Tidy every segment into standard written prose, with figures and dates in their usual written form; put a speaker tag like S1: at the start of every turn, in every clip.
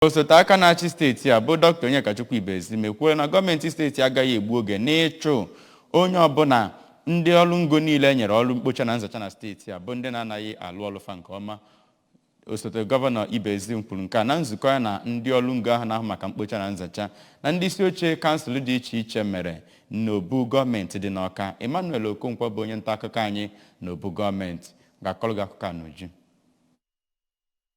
S1: Osote aka na-achị steeti a bụ Dr. Onyekachukwu Ibezim ekwuola na gọọmenti steeti agaghị egbu oge n'ịchụ onye ọbụla ndị ọrụ ngo niile nyere ọrụ mkpocha na nzacha na steeti a bụ ndị na-anaghị alụ ọrụ fa nke ọma. Osote gọvanọ Ibezim kwuru nke a na nzukọ ya na ndị ọrụ ngo ahụ na-ahụ maka mkpocha na nzacha na ndị isi oche kansụl dị iche iche mere n'obu gọọmenti dị n'Awka. Emmanuel Okonkwo bụ onye nta akụkọ anyị n'obu gọọmenti ga-akọrọ gị akụkọ a n'uju.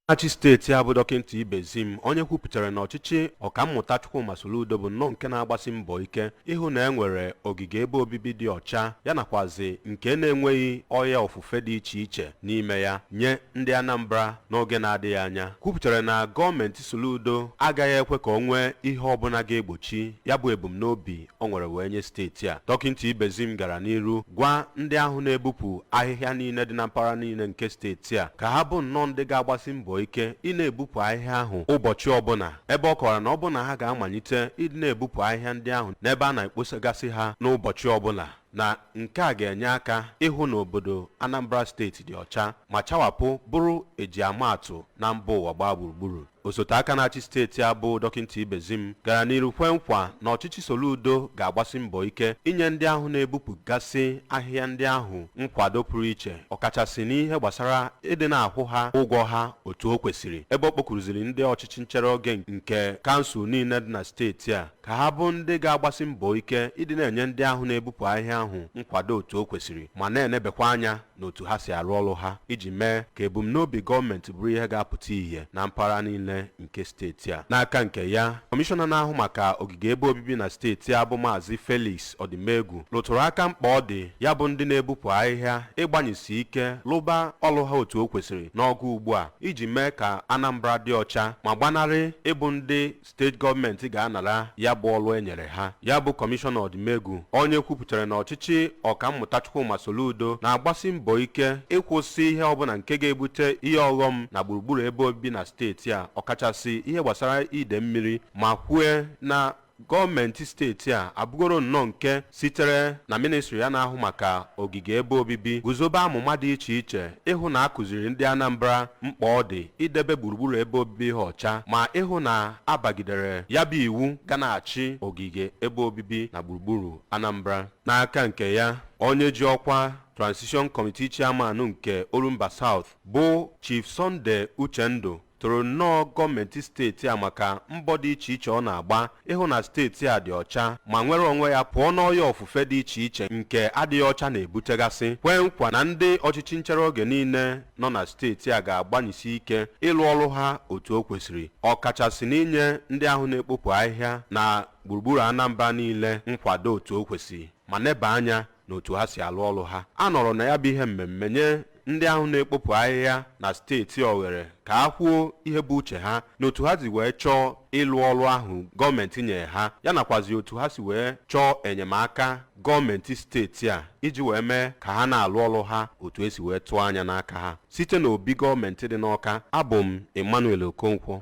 S2: Achị steeti a bụ Dọkịnta Ibezim onye kwupụtara na ọchịchị ọkammụta Chukwuma Soludo bụ nnọọ nke na-agbasi mbọ ike ịhụ na enwere ogige ebe obibi dị ọcha ya nakwazi nke na-enweghị ọya ofufe dị iche iche n'ime ya nye ndị Anambra n'oge na-adịghị anya. Kwupụtara na gọọmenti Soludo agaghị ekwe ka o nwee ihe ọbụla ga-egbochi ya bụ ebumnobi o nwere wee nye steeti a. Dọkịnta Ibezim gara n'iru gwa ndị ahụ na-ebupụ ahịhịa niile dị na mpaghara niile nke steeti a ka ha bụ nnọọ ndị ga-agbasi mbọ ike ị na-ebupụ ahịhịa ahụ ụbọchị ọbụla, ebe ọ kọwara na ọ bụ na ha ga-amalite ịdị na-ebupụ ahịhịa ndị ahụ n'ebe a na-ekposagasị ha n'ụbọchị ọbụla, na nke a ga-enye aka ịhụ na obodo Anambra steeti dị ọcha ma chawapụ bụrụ ejiamaatụ na mba ụwa gbaa gburugburu. Osote aka na-achị steeti a bụ Dọkịnta Ibezim gara n'iru kwe nkwa na ọchịchị Soludo ga-agbasi mbọ ike inye ndị ahụ na-ebupụgasị ahịhịa ndị ahụ nkwado pụrụ iche, ọkachasị n'ihe gbasara ịdị na-akwụ ha ụgwọ ha otu o kwesịrị, ebe ọ kpọkụrụziri ndị ọchịchị nchere oge nke kansụl niile dị na steeti a ka ha bụ ndị ga-agbasi mbọ ike ịdị na-enye ndị ahụ na-ebupụ ahịhịa ahụ nkwado otu o kwesịrị ma na-enebekwa anya n'otu ha si arụ ọrụ ha iji mee ka ebumnobi gọọmenti bụrụ ihe ga-apụta ihe na mpaghara niile nke steeti a. N'aka nke ya, kọmishọna na-ahụ maka ogige ebe obibi na steeti a bụ Maazị Felix Odimegwu rụtụrụ aka mkpa ọ dị ya bụ ndị na-ebupụ ahịhịa ịgbanyesi ike lụba ọrụ ha otu o kwesịrị n'ọgụ ugbu a iji mee ka Anambra dị ọcha ma gbanarị ịbụ ndị steeti gọọmenti ga-anara ya bụ ọrụ e nyere ha. Ya bụ kọmishọna Odimegwu onye kwupụtara na ọchịchị ọkammụta Chukwuma Soludo na-agbasi mbọ ike ịkwụsị ihe ọbụla nke ga-ebute ihe ọghọm na gburugburu ebe obibi na steeti a, ọkachasị ihe gbasara ide mmiri, ma kwue na gọọmenti steeti a abụgoro nnọọ nke sitere na ministri ya na-ahụ maka ogige ebe obibi guzobe amụma dị iche iche ịhụ na akụziri ndị Anambra mkpa ọ dị idebe gburugburu ebe obibi ha ọcha ma ịhụ na abagidere ya bụ iwu ga na-achị ogige ebe obibi na gburugburu Anambra. N'aka nke ya, onye ji ọkwa Transition Committee Chairman nke Orumba South bụ Chief Sunday Uchendu toro nnọọ gọọmenti steeti a maka mbọ dị iche iche ọ na-agba ịhụ na steeti a dị ọcha ma nwere onwe ya pụọ n'ọya ofufe dị iche iche nke adịghị ọcha na-ebutegasị, kwee nkwa na ndị ọchịchị nchere oge niile nọ na steeti a ga-agbanyesi ike ịlụ ọrụ ha otu o kwesịrị, ọkachasị n'inye ndị ahụ na-ekpopụ ahịhịa na gburugburu Anambra niile nkwado otu o kwesịrị ma neba anya n'otu ha si alụ ọrụ ha. A nọrọ na ya bụ ihe mmemme nye ndị ahụ na-ekpopụ ahịhịa na steeti Owerri ka ha kwuo ihe bụ uche ha n'otu ha si wee chọọ ịlụ ọrụ ahụ gọọmenti nyere ha, ya nakwazi otu ha si wee chọọ enyemaka gọọmenti steeti a iji wee mee ka ha na-alụ ọrụ ha otu esi wee tụọ anya n'aka ha. Site n'obi gọọmenti dị n'Awka, abụ m Emmanuel Okonkwo.